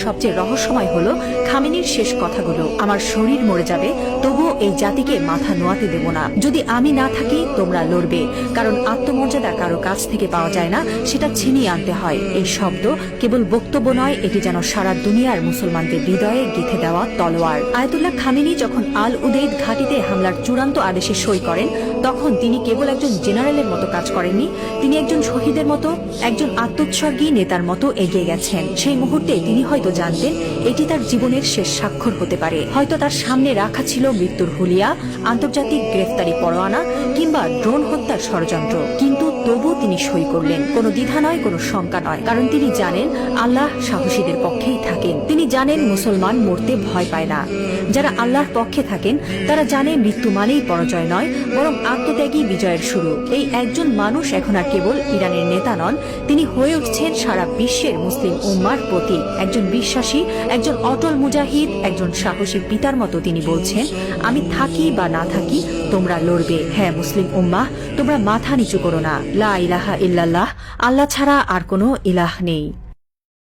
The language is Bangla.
সবচেয়ে রহস্যময় হলো খামেনির শেষ কথাগুলো। আমার শরীর মরে যাবে, তবুও এই জাতিকে মাথা নোয়াতে দেব না। যদি আমি না থাকি তোমরা লড়বে, কারণ আত্মমর্যাদা কারো কাছ থেকে পাওয়া যায় না, সেটা ছিনিয়ে আনতে হয়। এই শব্দ কেবল বক্তব্য নয়, এটি যেন সারা দুনিয়ার মুসলমানদের হৃদয়ে গেঁথে দেওয়া তলোয়ার। আয়াতুল্লাহ খামেনি যখন আল উদেইদ ঘাঁটিতে হামলার চূড়ান্ত আদেশে সই করেন, তখন তিনি কেবল একজন জেনারেলের মতো কাজ করেননি, তিনি একজন শহীদের মতো, একজন আত্মোৎসর্গী নেতার মতো এগিয়ে গেছেন। সেই মুহূর্তে তিনি হয়তো জানতেন এটি তার জীবনের শেষ স্বাক্ষর হতে পারে। হয়তো তার সামনে রাখা ছিল মৃত্যুর হুলিয়া, আন্তর্জাতিক গ্রেফতারি পরোয়ানা কিংবা ড্রোন হত্যার ষড়যন্ত্র, কিন্তু তবু তিনি সই করলেন। কোনো দ্বিধা নয়, কোনো শঙ্কা নয়, কারণ তিনি জানেন আল্লাহ সাহসীদের পক্ষেই থাকেন। তিনি জানেন মুসলমান মরতে ভয় পায় না। যারা আল্লাহর পক্ষে থাকেন তারা জানে মৃত্যু মানেই পরাজয় নয়, বরং আত্মত্যাগী বিজয়ের শুরু। এই একজন মানুষ এখন আর কেবল ইরানের নেতা নন, তিনি হয়ে উঠছেন সারা বিশ্বের মুসলিম উম্মার প্রতীক। একজন বিশ্বাসী, একজন অটল মুজাহিদ, একজন সাহসী পিতার মতো তিনি বলছেন, আমি থাকি বা না থাকি তোমরা লড়বে। হ্যাঁ মুসলিম উম্মাহ, তোমরা মাথা নিচু করো না। লা ইলাহা ইল্লাল্লাহ, আল্লাহ ছাড়া আর কোনো ইলাহ নেই।